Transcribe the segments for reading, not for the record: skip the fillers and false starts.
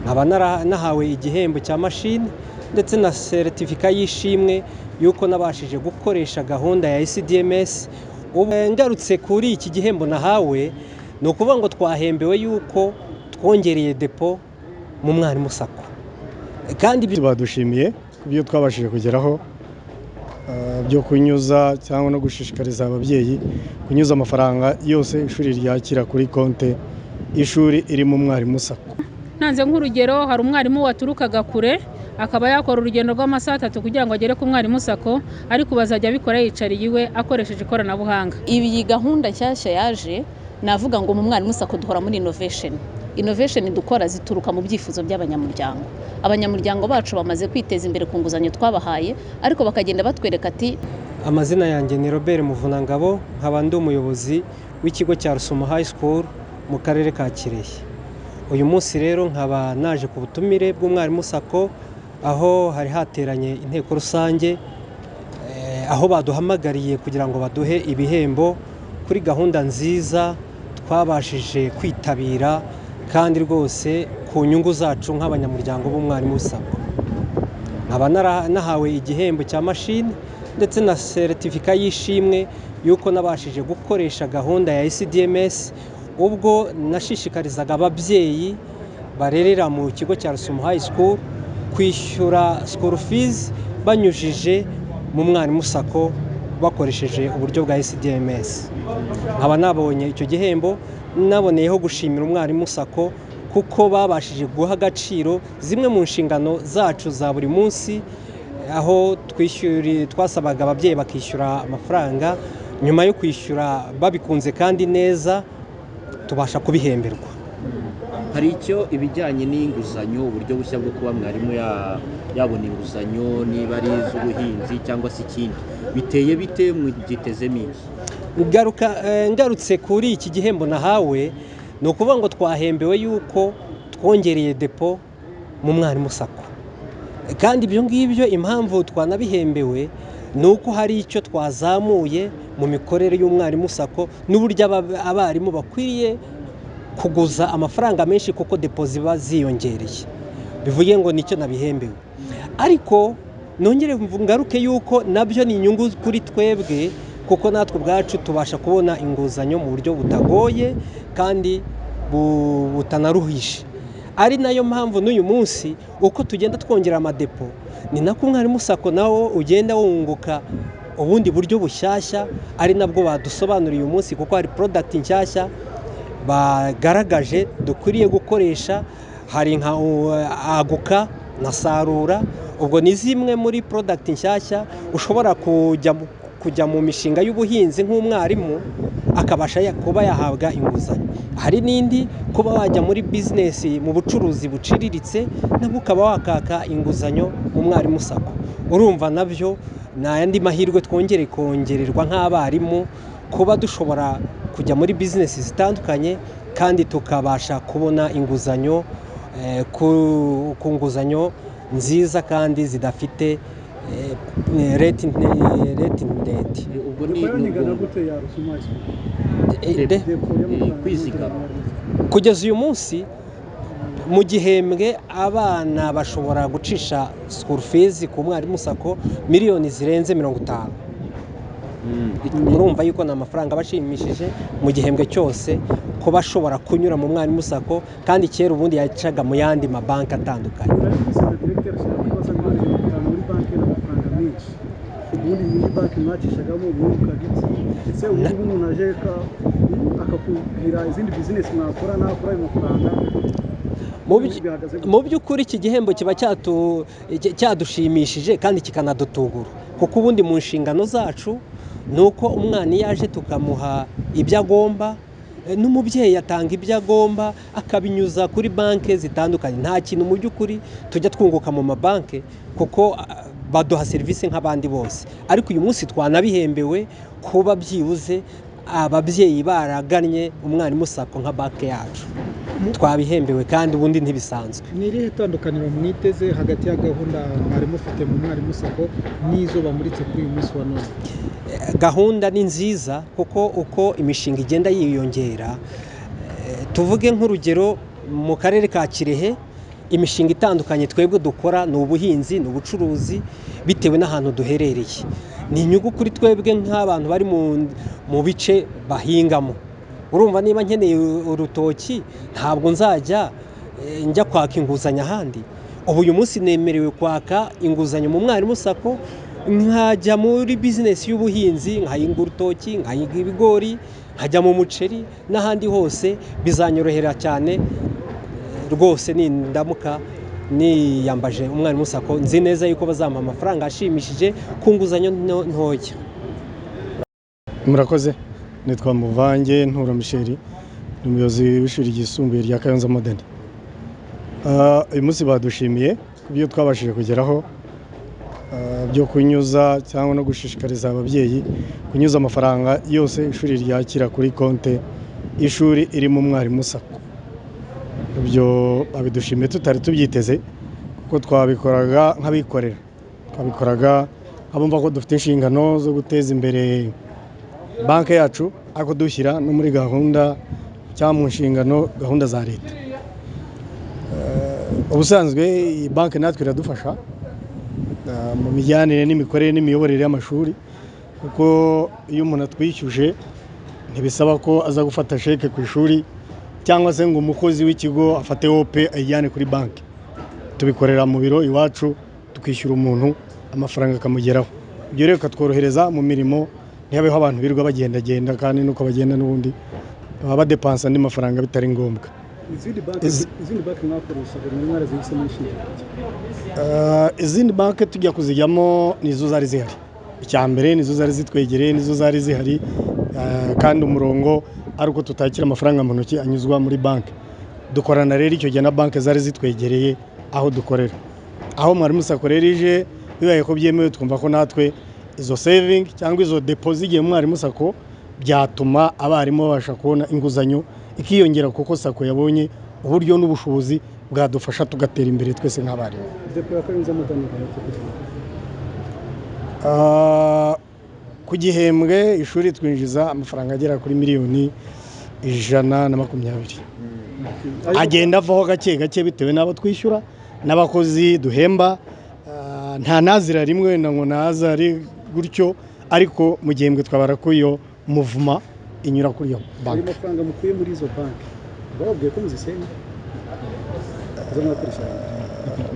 nkaba nahawe igihembo cya mashini ndetse na certificat y'ishimwe yuko nabashije gukoresha gahunda ya SDMS. Ngarutse kuri iki gihembo nahawe ni ukuvuga ngo twahembewe yuko twongereye depo mu mwarimu sako, kandi badushimiye kubyo twabashije kugeraho byo kunyuza cyangwa no gushishikariza ababyeyi kunyuza amafaranga yose ishuri ryakira kuri konte ishuri iri mu mwarimu sako. Nanze nk'urugero, hari umwarimu waturukaga kure akaba yakora urugendo rw'amasaha 3 kugira ngo agere ku mwarimu sako, ariko bazajya bikora yicariye iwe akoresheje ikoranabuhanga. Iyi gahunda nshyashya yaje, navuga ngo mu mwarimu sako duhora muri innovation dukora zituruka mu byifuzo by'abanyamuryango. Abanyamuryango bacu bamaze kwiteza imbere ku nguzanyo twabahaye, ariko bakagenda batwereka ati amazina yanjye ni Robert Muvunangabo, nkaba ndi umuyobozi w'ikigo cya Rusumo High School mu karere ka Kirehe. Uyu munsi rero nkaba naje ku butumire bw'umwarimu sako, aho hari hateranye inteko rusange, aho baduhamagariye kugira ngo baduhe ibihembo kuri gahunda nziza twabashije kwitabira, kandi rwose ku nyungu zacu nk'abanyamuryango b'umwarimu sako. Nkaba nahawe igihembo cya mashini ndetse na certificat y'ishimwe yuko nabashije gukoresha gahunda ya SDMS, ubwo nashishikarizaga ababyeyi barerera mu kigo cya Rusumo High School kwishyura school fees banyujije mu mwarimu sako bakoresheje uburyo bwa SDMS. Nkaba nabonye icyo gihembo, naboneyeho gushimira umwarimu sako kuko babashije guha agaciro zimwe mu nshingano zacu za buri munsi, aho twasabaga ababyeyi bakishyura amafaranga, nyuma yo kwishyura babikunze kandi neza tubasha kubihemberwa. Hari icyo ibijyanye n'inguzanyo, uburyo bushya bwo kuba mwarimu yabona inguzanyo, niba ari iz'ubuhinzi cyangwa se ikindi, biteye bite mugitezemo iki? Ngarutse kuri iki gihembo nahawe ni ukuvuga ngo twahembewe yuko twongereye depo mu mwarimu sako, kandi ibyo ngibyo impamvu twanabihembewe ni uko hari icyo twazamuye mu mikorere y'umwarimu sako n'uburyo abarimu bakwiriye kuguza amafaranga menshi kuko depo ziba ziyongereye. Bivuye ngo nicyo nabihembewe, ariko nongere ngaruke yuko nabyo ni inyungu kuri twebwe, kuko natwe ubwacu tubasha kubona inguzanyo mu buryo butagoye kandi butanaruhishe. Ari nayo mpamvu n'uyu munsi uko tugenda twongera amadepo, ni nako umwarimu sako nawo ugenda wunguka ubundi buryo bushyashya, ari nabwo badusobanuriye uyu munsi, kuko hari product nshyashya bagaragaje dukwiriye gukoresha. Hari nka aguka na sarura, ubwo ni zimwe muri product nshyashya ushobora kujya mu mishinga y'ubuhinzi nk'umwarimu akabasha kuba yahabwa inguzanyo. Hari n'indi kuba wajya muri business mu bucuruzi buciriritse, nabwo ukaba wakaka inguzanyo mu mwarimu sako. Urumva nabyo n'ayandi mahirwe kongererwa nk'abarimu, kuba dushobora kujya muri business zitandukanye kandi tukabasha kubona inguzanyo ku nguzanyo nziza kandi zidafite rate ndende. Ubwo ni kwizigama. Kugeza uyu munsi mu gihembwe abana bashobora gucisha school fees ku mwarimu sako miliyoni zirenze 50. Murumva yuko ni amafaranga bashimishije mu gihembwe cyose ko bashobora kunyura mu mwarimu sako, kandi kera ubundi yacaga mu yandi mabanki atandukanye. Mu by'ukuri iki gihembo kiba cyadushimishije kandi kikanadutungura, kuko ubundi mu nshingano zacu ni uko umwana iyo aje tukamuha ibyo agomba, n'umubyeyi atanga ibyo agomba akabinyuza kuri banki zitandukanye. Nta kintu mu by'ukuri tujya twunguka mu mabanki kuko baduha serivisi nk'abandi bose, ariko uyu munsi twanabihembewe kuba byibuze ababyeyi baragannye umwarimu sako nka banki yacu, twabihembewe kandi ubundi ntibisanzwe. Ni irihe tandukaniro mwiteze hagati ya gahunda mwarimu ufite mu mwarimu sako n'izo bamuritse kuri uyu munsi wa none? Gahunda ni nziza kuko uko imishinga igenda yiyongera, tuvuge nk'urugero mu karere ka Kirehe imishinga itandukanye twebwe dukora ni ubuhinzi, ni ubucuruzi bitewe n'ahantu duherereye. Ni inyungu kuri twebwe nk'abantu bari mu bice bahingamo. Urumva niba nkeneye urutoki ntabwo nzajya njya kwaka inguzanyo ahandi. Ubu uyu munsi nemerewe kwaka inguzanyo mu Mwarimu Sacco, nkajya muri bizinesi y'ubuhinzi, nkahinga urutoki, nkahinga ibigori, nkajya mu muceri n'ahandi hose. Bizanyorohera cyane rwose nindamuka niyambaje Umwarimu Sacco. Nzi neza yuko bazampa amafaranga ashimishije ku nguzanyo ntoya. Murakoze. Nitwa Muvange Ntura Michel, ni umuyobozi w'ishuri ryisumbuye rya Kayonza Modern. Uyu munsi badushimiye ku byo twabashije kugeraho byo kunyuza cyangwa no gushishikariza ababyeyi kunyuza amafaranga yose ishuri ryakira kuri konte y'ishuri iri mu Mwarimu Sacco. Ibyo babidushimiye tutari tubyiteze kuko twabikoraga nk'abikorera, twabikoraga abumva ko dufite inshingano zo guteza imbere banki yacu, ariko dushyira no muri gahunda cyangwa mu nshingano gahunda za leta. Ubusanzwe iyi banki natwe iradufasha mu mijyanire n'imikorere n'imiyoborere y'amashuri, kuko iyo umuntu atwishyuje ntibisaba ko aza gufata sheke ku ishuri cyangwa se ngo umukozi w'ikigo afate ope ayijyane kuri banki. Tubikorera mu biro iwacu, tukishyura umuntu amafaranga akamugeraho. Ibyo rero bikatworohereza mu mirimo, ntihabeho abantu birirwa bagendagenda kandi nuko bagenda n'ubundi baba badepansa andi mafaranga bitari ngombwa. Izindi banki mwakoreshaga muri mwari zihisemo inshinga? Izindi banki tujya kuzijyamo nizo zari zihari. Icya mbere nizo zari zitwegereye, nizo zari zihari, kandi umurongo ari uko tutakira amafaranga mu ntoki anyuzwa muri banki. Dukorana rero icyo gihe na banki zari zitwegereye aho dukorera. Aho Mwarimu Sacco rero ije bibaye ko byemewe, twumva ko natwe izo saving cyangwa izo deposit igiye mu Mwarimu Sacco byatuma abarimu babasha kubona inguzanyo ikiyongera, kuko Sacco yabonye uburyo n'ubushobozi bwadufasha tugatera imbere twese nk'abarimu. Ku gihembwe ishuri twinjiza amafaranga agera kuri miliyoni 120. Agenda avaho gake gake bitewe n'abo twishyura n'abakozi duhemba. Nta nazira rimwe wenda ngo naza ari gutyo, ariko mu gihembwe twabara ko iyo muvuma inyura kuri iyo banki. Ayo mafaranga mukuye muri izo banki bababwiye ko muzisenya?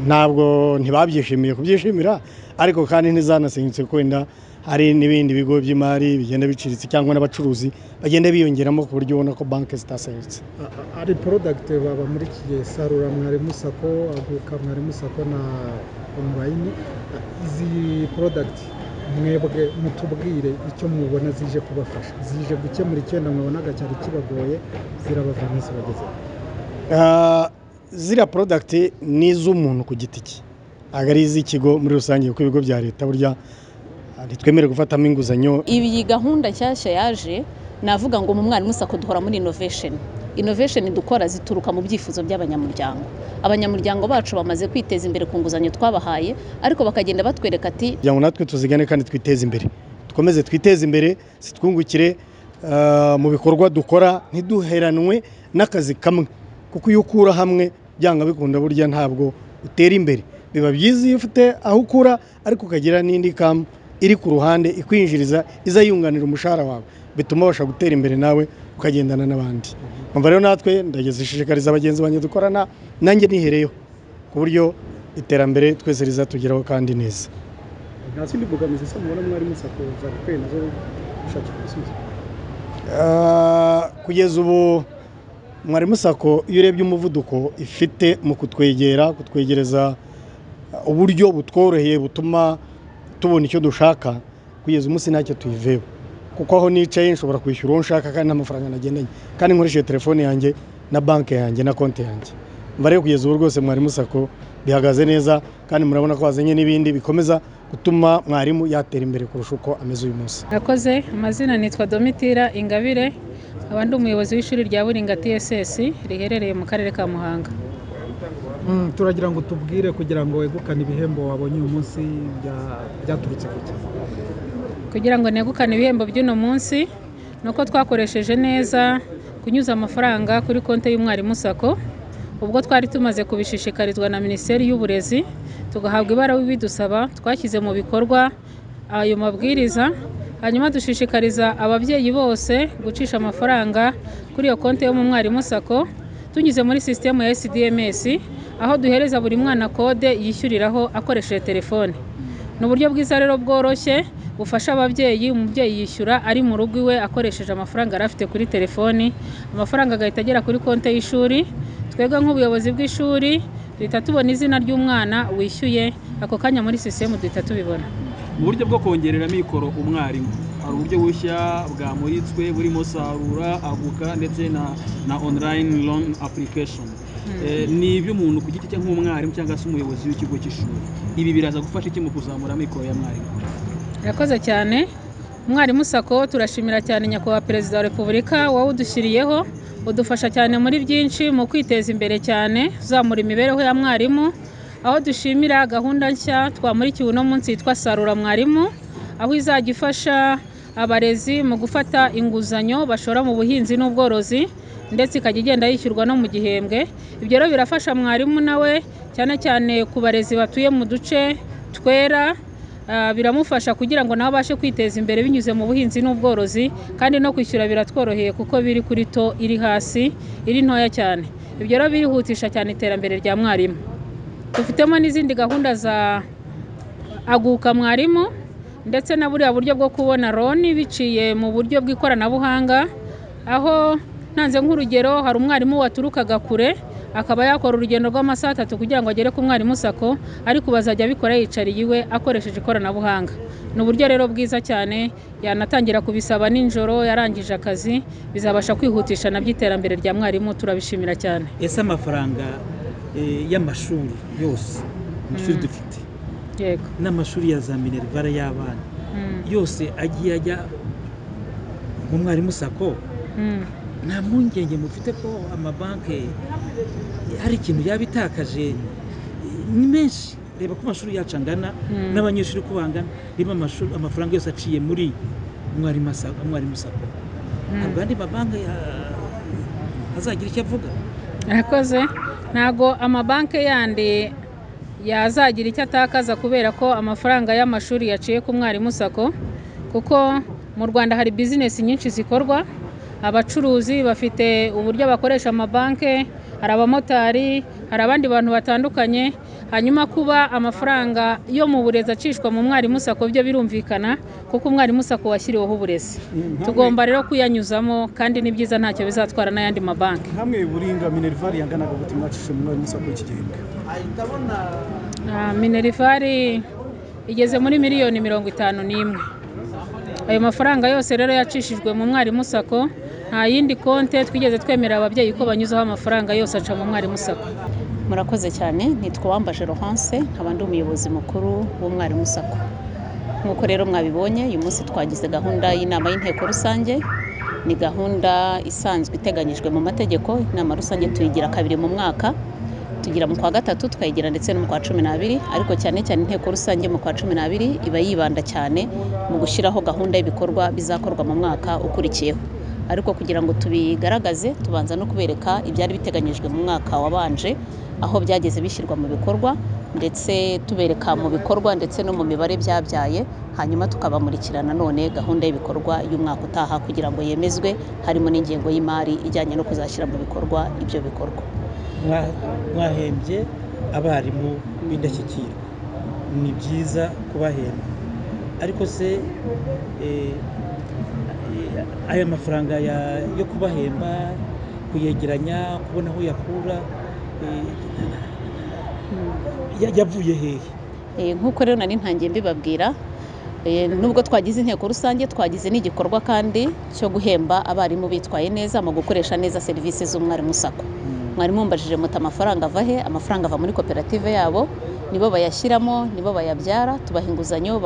Ntabwo ntibabyishimiye kubyishimira, ariko kandi ntizanasenyutse ko wenda hari n'ibindi bigo by'imari bigenda biciriritse cyangwa n'abacuruzi bagenda biyongeramo ku buryo ubona ko banki zitasenyutse. Ari product baba muri iki gihe Sarura Mwarimu Sacco, Aguka Mwarimu Sacco na online. Izi product mwebwe mutubwire icyo mubona zije kubafasha, zije gukemura icyenda mwabonaga cyari kibagoye, zirabavana zibageze? Ziriya product ni iz'umuntu ku giti cye, ntabwo ari iz'ikigo muri rusange, kuko ibigo bya leta burya ntitwemere gufatamo inguzanyo. Iyi gahunda nshyashya yaje, navuga ngo mu Mwarimu Sacco duhora muri innovation dukora zituruka mu byifuzo by'abanyamuryango. Abanyamuryango bacu bamaze kwiteza imbere ku nguzanyo twabahaye, ariko bakagenda batwereka ati kugira ngo natwe tuzigane kandi twiteze imbere, dukomeze twiteze imbere, twungukire mu bikorwa dukora, ntiduheranwe n'akazi kamwe, kuko iyo ukura hamwe byanga bikunda burya ntabwo utera imbere. Biba byiza iyo ufite aho ukura ariko ukagira n'indi kamu iri ku ruhande ikwinjiriza, iza yunganira umushahara wawe, bituma ubasha gutera imbere nawe ukagendana n'abandi. Umva rero natwe ndagezishishikariza abagenzi banjye dukorana, nanjye nihereyeho, ku buryo iterambere twese rizatugeraho kandi neza. Nta zindi mbogamizi se mubona Mwarimu Sacco zagakwiye nazo gushakira ibisubizo? Kugeza ubu Mwarimu Sacco iyo urebye umuvuduko ifite mu kutwegereza uburyo butworoheye butuma tubona icyo dushaka, kugeza umunsi ntacyo tuyiveho, kuko aho nicaye nshobora kwishyura uwo nshaka kandi n'amafaranga nagendanye, kandi nkoresheje telefone yanjye na banki yanjye na konti yanjye. Mva rero kugeza ubu rwose Mwarimu Sacco bihagaze neza, kandi murabona ko hazanye n'ibindi bikomeza gutuma mwarimu yatera imbere kurusha uko ameze uyu munsi. Nakoze amazina nitwa Domitira Ingabire, abandi umuyobozi w'ishuri rya Buringa TSS riherereye mu karere ka Muhanga. Turagira ngo tubwire kugira ngo wegukane ibihembo wabonye uyu munsi byaturutse kuki? Kugira ngo negukane ibihembo by'uno munsi nuko twakoresheje neza kunyuza amafaranga kuri konti y'Umwarimu Sacco, ubwo twari tumaze kubishishikarizwa na Minisiteri y'Uburezi tugahabwa ibaruwa ibidusaba, twashyize mu bikorwa ayo mabwiriza, hanyuma dushishikariza ababyeyi bose gucisha amafaranga kuri iyo konti yo mu mwarimu sako tunyuze muri sisitemu ya SDMS, aho duhereza buri mwana kode yishyuriraho akoresheje telefone. Ni uburyo bwiza rero bworoshye bufasha ababyeyi, umubyeyi yishyura ari mu rugo iwe akoresheje amafaranga yari afite kuri telefoni, amafaranga agahita agera kuri konti y'ishuri. Twebwe nk'ubuyobozi bw'ishuri duhita tubona izina ry'umwana wishyuye, ako kanya muri sisitemu duhita tubibona. Mu buryo bwo kongerera mikoro umwarimu hari uburyo bushya bwamuritswe burimo Sarura, Aguka ndetse na online loan application. Ni iby'umuntu ku giti cye nk'umwarimu cyangwa se umuyobozi w'ikigo cy'ishuri. Ibi biraza gufasha iki mu kuzamura mikoro ya mwarimu? Irakoze cyane. Umwarimu sako turashimira cyane Nyakubahwa Perezida wa Repubulika wawudushyiriyeho, udufasha cyane muri byinshi mu kwiteza imbere cyane, uzamura imibereho ya mwarimu, aho dushimira gahunda nshya twamurikiwe uno munsi yitwa Sarura Mwarimu, aho izajya ifasha abarezi mu gufata inguzanyo bashora mu buhinzi n'ubworozi, ndetse ikajya igenda yishyurwa no mu gihembwe. Ibyo rero birafasha mwarimu nawe cyane cyane ku barezi batuye mu duce twera, biramufasha kugira ngo nawe abashe kwiteza imbere binyuze mu buhinzi n'ubworozi, kandi no kwishyura biratworoheye kuko biri kuri to iri hasi, iri ntoya cyane. Ibyo rero birihutisha cyane iterambere rya mwarimu. Dufitemo n'izindi gahunda za Aguka Mwarimu ndetse na buriya buryo bwo kubona loni biciye mu buryo bw'ikoranabuhanga, aho ntanze nk'urugero hari umwarimu waturukaga kure akaba yakora urugendo rw'amasaha 3 kugira ngo agere ku mwarimu sako, ariko bazajya abikora yicariye iwe akoresheje ikoranabuhanga. Ni uburyo rero bwiza cyane, yanatangira kubisaba ninjoro yarangije akazi, bizabasha kwihutisha na by'iterambere rya mwarimu. Turabishimira cyane. Ese amafaranga y'amashuri yose amashuri dufite, yego, n'amashuri ya za minerivare y'abana yose agiye ajya mu mwarimu sako, nta mpungenge mufite ko amabanki hari ikintu yabitakaje? Ni menshi, reba ko amashuri yacu angana n'abanyeshuri ko bangana, niba amafaranga yose aciye muri mwarimu sako, ntabwo andi mabanki azagira icyo avuga. Arakoze. Ntago amabanki yandi yazagira icyo atakaza kubera ko amafaranga y'amashuri yaciye ku mwarimu sako, kuko mu Rwanda hari bizinesi nyinshi zikorwa, abacuruzi bafite uburyo bakoresha amabanki, hari abamotari, hari abandi bantu batandukanye. Hanyuma kuba amafaranga yo mu burezi acishwa mu mwarimu sako byo birumvikana, kuko umwarimu sako washyiriweho uburezi. Tugomba rero kuyanyuzamo, kandi ni byiza, ntacyo bizatwara n'ayandi mabanki. Hamwe buringa minerivare yanganaga gute mwacishe mu mwarimu sako iki gihembwe? Minerivare igeze muri miliyoni 51. Ayo mafaranga yose rero yacishijwe mu mwarimu sako, nta yindi konte twigeze twemerera ababyeyi ko banyuzaho amafaranga yose aca mu mwarimu sako. Murakoze cyane. Nitwa Uwambaje Laurence, nkaba ndi umuyobozi mukuru w'umwarimu sako. Nk'uko rero mwabibonye, uyu munsi twagize gahunda y'inama y'inteko rusange. Ni gahunda isanzwe iteganyijwe mu mategeko. Inama rusange tuyigira 2 mu mwaka, tugira mu kwa 3, tukayigira ndetse no mu kwa 12, ariko cyane cyane inteko rusange mu kwa 12 iba yibanda cyane mu gushyiraho gahunda y'ibikorwa bizakorwa mu mwaka ukurikiyeho. Ariko kugira ngo tubigaragaze, tubanza no kubereka ibyari biteganyijwe mu mwaka wabanje, aho byageze bishyirwa mu bikorwa, ndetse tubereka mu bikorwa ndetse no mu mibare byabyaye, hanyuma tukabamurikirana none gahunda y'ibikorwa y'umwaka utaha kugira ngo yemezwe, harimo n'ingengo y'imari ijyanye no kuzashyira mu bikorwa ibyo bikorwa. Mwahembye abarimu b'indashyikirwa, ni byiza kubahemba, ariko se aya mafaranga yo kubahemba, kuyegeranya, kubona aho yakura, yavuye hehe? Nk'uko rero nari ntangiye mbibabwira, nubwo twagize inteko rusange, twagize n'igikorwa kandi cyo guhemba abarimu bitwaye neza mu gukoresha neza serivisi z'umwarimu sako. Mwarimu mbajije muta amafaranga ava he? Amafaranga ava muri koperative yabo, nibo bayashyiramo, nibo bayabyara, tubaha inguzanyo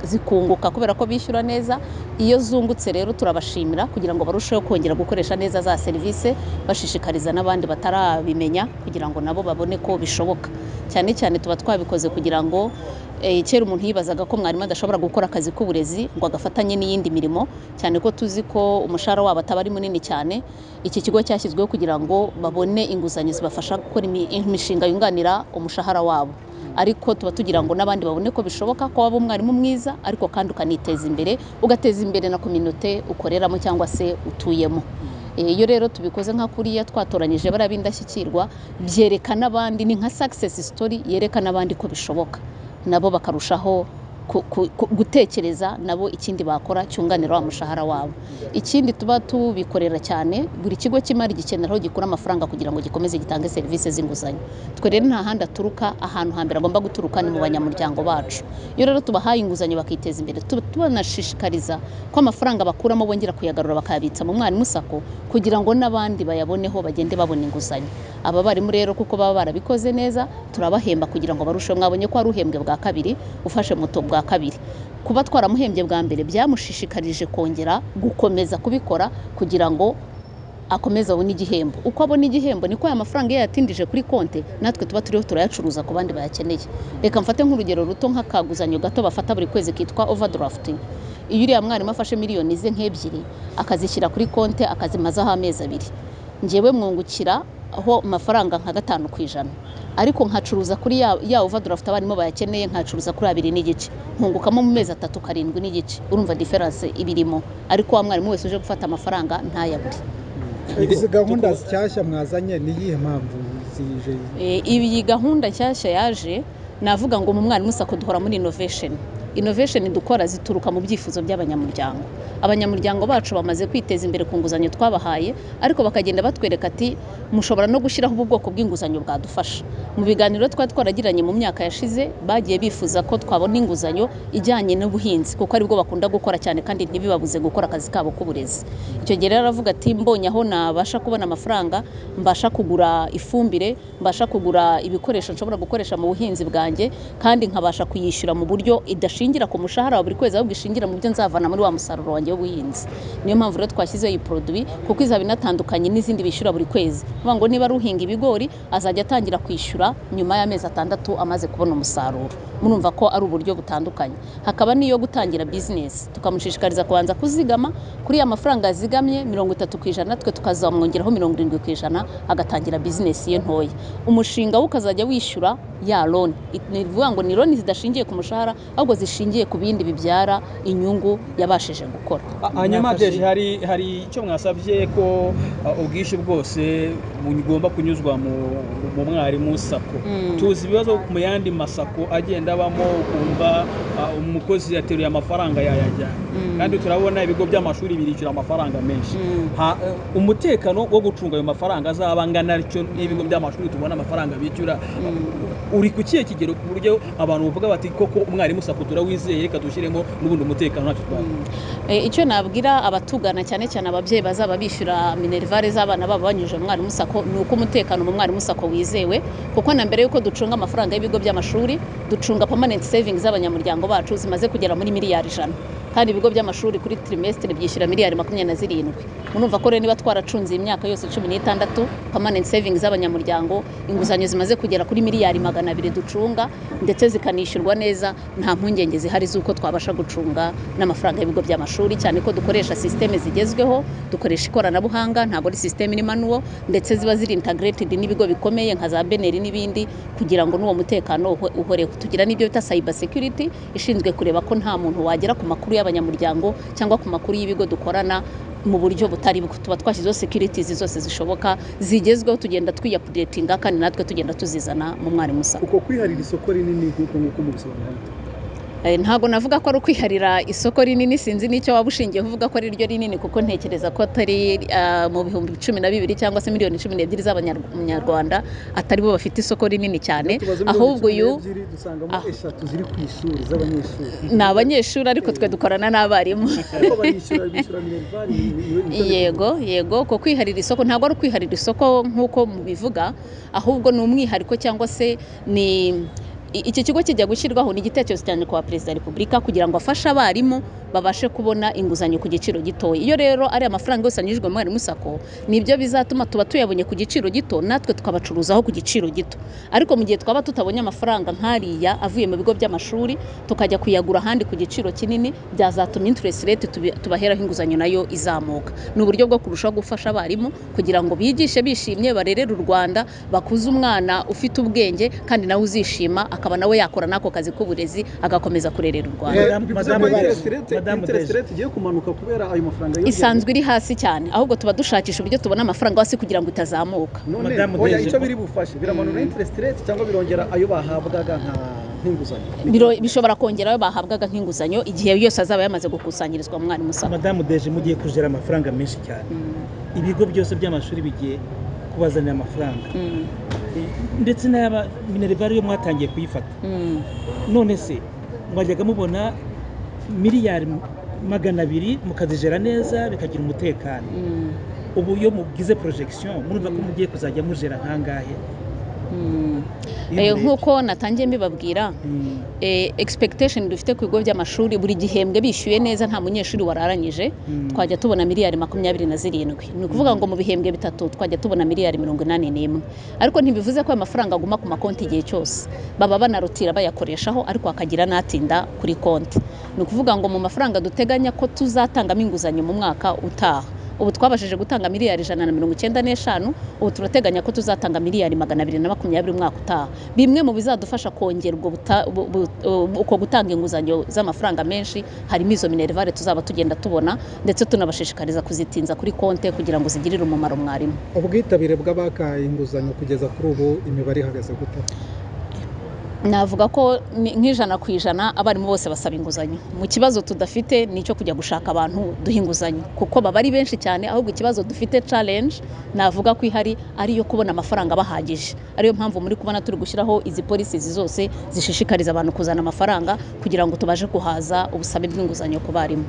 zikunguka kubera ko bishyura neza. Iyo zungutse rero turabashimira kugira ngo barusheho kongera gukoresha neza za serivisi, bashishikariza n'abandi batarabimenya kugira ngo nabo babone ko bishoboka. Cyane cyane tuba twabikoze kugira ngo kera umuntu yibazaga ko mwarimu adashobora gukora akazi k'uburezi ngo agafatanye n'iyindi mirimo, cyane ko tuzi ko umushahara wabo ataba ari munini cyane. Iki kigo cyashyizweho kugira ngo babone inguzanyo zibafasha gukora imishinga yunganira umushahara wabo, ariko tuba tugira ngo n'abandi babone ko bishoboka ko waba umwarimu mwiza ariko kandi ukaniteza imbere, ugateza imbere na community ukoreramo cyangwa se utuyemo. Iyo rero tubikoze nka kuriya twatoranyije bariya b'indashyikirwa, byerekana abandi, ni nka success story yerekana abandi ko bishoboka, nabo bakarushaho gutekereza nabo ikindi bakora cyunganira wa mushahara wabo. Ikindi tuba tubikorera cyane, buri kigo cy'imari gikenera aho gikura amafaranga kugira ngo gikomeze gitange serivisi z'inguzanyo. Twe rero nta handi aturuka, ahantu hambere agomba guturuka ni mu banyamuryango bacu. Iyo rero tubahaye inguzanyo bakiteza imbere, tubanashishikariza ko amafaranga bakuramo bongera kuyagarura bakayabitsa mu mwarimu sako kugira ngo n'abandi bayaboneho bagende babona inguzanyo. Aba barimu rero kuko baba barabikoze neza, turabahemba kugira ngo barusheho. Mwabonye ko ari uhembwe bwa kabiri, ufashe moto bwa kabiri. Kuba twaramuhembye bwa mbere byamushishikarije kongera gukomeza kubikora kugira ngo akomeze abone igihembo. Uko abona igihembo niko aya mafaranga yatindije kuri konte, natwe tuba turiho turayacuruza ku bandi bayakeneye. Reka mfate nk'urugero ruto nk'akaguzanyo gato bafata buri kwezi kitwa overdraft. Iyo uriya mwarimu afashe miliyoni ze nk'ebyiri akazishyira kuri konte akazimazaho amezi 2, njyewe mwungukira aho amafaranga nka 5%, ariko nkacuruza kuri ya overdraft abarimo bayakeneye, nkacuruza kuri 2.5, nkungukamo mu mezi 3 7.5. Urumva difference ibirimo, ariko wa mwarimu wese uje gufata amafaranga ntayabure. Izi gahunda nshyashya mwazanye ni iyihe mpamvu zije? Iyi gahunda nshyashya yaje, navuga ngo mu mwarimu sako duhora muri innovation dukora zituruka mu byifuzo by'abanyamuryango. Abanyamuryango bacu bamaze kwiteza imbere ku nguzanyo twabahaye, ariko bakagenda batwereka ati mushobora no gushyiraho ubu bwoko bw'inguzanyo bwadufasha. Mu biganiro twagiranye mu myaka yashize, bagiye bifuza ko twabona inguzanyo ijyanye n'ubuhinzi kuko aribwo bakunda gukora cyane kandi ntibibabuze gukora akazi kabo k'uburezi. Icyo gihe rero aravuga ati mbonye aho nabasha kubona amafaranga, mbasha kugura ifumbire, mbasha kugura ibikoresho nshobora gukoresha mu buhinzi bwanjye, kandi nkabasha kuyishyura mu buryo idashingira ku mushahara wa buri kwezi, ahubwo ishingira mu byo nzavana muri wa musaruro wanjye w'ubuhinzi. Niyo mpamvu rero twashyizeho iyi produit kuko izaba inatandukanye n'izindi bishyura buri kwezi. Kuvuga ngo niba ruhinga ibigori azajya atangira kwishyura nyuma y'amezi 6 amaze kubona umusaruro. Murumva ko ari uburyo butandukanye. Hakaba niyo gutangira business, tukamushishikariza kubanza kuzigama kuri ya mafaranga yazigamye 30%, twe tukazamwongeraho 70% agatangira business ye ntoya. Umushinga ukazajya wishyura ya loan. Ni vuga ngo ni loan zidashingiye ku mushahara, ahubwo zishingiye ku bindi bibyara inyungu yabashije gukora. Hanyuma byeje hari icyo mwasabye ko ubwishyu bwose mugomba kunyuzwa mu mwarimu sako. Tuzi ibibazo mu yandi masako agenda abamo, ukumva umukozi yateruye amafaranga yayajya, kandi turabona ibigo by'amashuri birishyura amafaranga menshi. Umutekano wo gucunga ayo mafaranga azabangana cyo n'ibigo by'amashuri tubona amafaranga bicyura, uri ku kiye kigero ku buryo abantu bavuga bati koko umwarimu sako turawizeye, reka dushyiremo n'ubundi umutekano ntacyo twaba. Icyo nabwira abatugana cyane cyane ababyeyi bazaba bishyura minervare z'abana babo banyuje mu mwarimu sako, ni uko umutekano mu mwarimu sako wizewe, kuko na mbere yuko ducunga amafaranga y'ibigo by'amashuri, ducunga permanent savings z'abanyamuryango bacu zimaze kugera muri miliyari 100, kandi ibigo by'amashuri kuri trimestre byishyura miliyari 27. Murumva ko rero niba twaracunze imyaka yose 16 permanent savings z'abanyamuryango, inguzanyo zimaze kugera kuri miliyari 200 ducunga, ndetse zikanishyurwa neza, nta mpungenge zihari z'uko twabasha gucunga n'amafaranga y'ibigo by'amashuri, cyane ko dukoresha systeme zigezweho, dukoresha ikoranabuhanga, ntabwo ari systeme ni manual, ndetse ziba ziri integrated n'ibigo bikomeye nka za Beneri n'ibindi, kugira ngo n'uwo mutekano uhoreho. Tugira n'ibyo bita cyber security ishinzwe kureba ko nta muntu wagera ku makuru y'abanyamuryango cyangwa ku makuru y'ibigo dukorana mu buryo butari bwo. Tuba twashyizeho securities zose zishoboka zigezweho, tugenda twiupdatinga kandi natwe tugenda tuzizana mu mwarimu sako. Uko kwiharira isoko rinini nk'uko mubisobanura. Ntago navuga ko ari ukwiharira isoko rinini, sinzi n'icyo waba ushingiye uvuga ko ari ryo rinini, kuko ntekereza ko atari mu bihumbi 12 cyangwa se miliyoni 12 z'abanyarwanda atari bo bafite isoko rinini cyane, ahubwo uyu dusangamo 3 ziri ku ishuri z'abanyeshuri. Ni abanyeshuri ariko twe dukorana n'abarimu. Yego ko kwiharira isoko ntabwo ari ukwiharira isoko nk'uko mubivuga, ahubwo ni umwihariko cyangwa se ni iki kigo kijya gushyirwaho ni igitekerezo cyane kwa Perezida wa Repubulika kugira ngo afashe abarimu babashe kubona inguzanyo ku giciro gitoya. Iyo rero ari amafaranga yose anyujijwe mu mwarimu sako nibyo bizatuma tuba tuyabonye ku giciro gito natwe tukabacuruzaho ku giciro gito. Ariko mu gihe twaba tutabonye amafaranga nk'ariya avuye mu bigo by'amashuri tukajya kuyagura ahandi ku giciro kinini, byazatuma interest rate tubaheraho inguzanyo nayo izamuka. Ni uburyo bwo kurushaho gufasha abarimu kugira ngo bigishe bishimye, barerere u Rwanda, bakuze umwana ufite ubwenge kandi nawe uzishima akaba nawe yakora nako kazi k'uburezi agakomeza kurerera u Rwanda. Interest rate igiye kumanuka kubera ayo mafaranga isanzwe iri hasi cyane, ahubwo tuba dushakisha uburyo tubona amafaranga hasi kugira ngo itazamuka. Oya, icyo biri bufashe biramanura interest rate cyangwa birongera ayo bahabwaga nk'inguzanyo? Bishobora kongera ayo bahabwaga nk'inguzanyo igihe yose azaba yamaze gukusanyirizwa mu mwarimu sako. Madame Deje, mugiye kujera amafaranga menshi cyane, ibigo byose by'amashuri bigiye kubazanira amafaranga ndetse n'aba Minerval yo mwatangiye kuyifata, none se mwajyaga mubona miliyari 200 mukazijera neza bikagira umutekano, ubu iyo mugize projection murumva ko mugiye kuzajya mujera nkangahe? Nk'uko natangiye mbibabwira, expectation dufite ku bigo by'amashuri buri gihembwe bishyuye neza nta munyeshuri wararanyije twajya tubona miliyari 27. Ni ukuvuga ngo mu bihembwe bitatu twajya tubona miliyari 81. Ariko ntibivuze ko amafaranga aguma ku makonti igihe cyose, baba banarutira bayakoreshaho ariko akagira natinda kuri konti. Ni ukuvuga ngo mu mafaranga duteganya ko tuzatangamo inguzanyo mu mwaka utaha, ubu twabashije gutanga miliyari 195, ubu turateganya ko tuzatanga miliyari 220 umwaka utaha. Bimwe mu bizadufasha kongera uko gutanga inguzanyo z'amafaranga menshi harimo izo Minerval tuzaba tugenda tubona, ndetse tunabashishikariza kuzitinza kuri konte kugira ngo zigirire umumaro mwarimu. Ubwitabire bw'abaka inguzanyo kugeza kuri ubu imibare ihagaze gute? Navuga ko nk'100% abarimu bose basaba inguzanyo. Mu kibazo tudafite nicyo kujya gushaka abantu duha inguzanyo kuko baba ari benshi cyane, ahubwo ikibazo dufite challenge navuga ko ihari ariyo kubona amafaranga bahagije. Ariyo mpamvu muri kubona turi gushyiraho izi policies zose zishishikariza abantu kuzana amafaranga kugira ngo tubaje kuhaza ubusabe bw'inguzanyo ku barimu.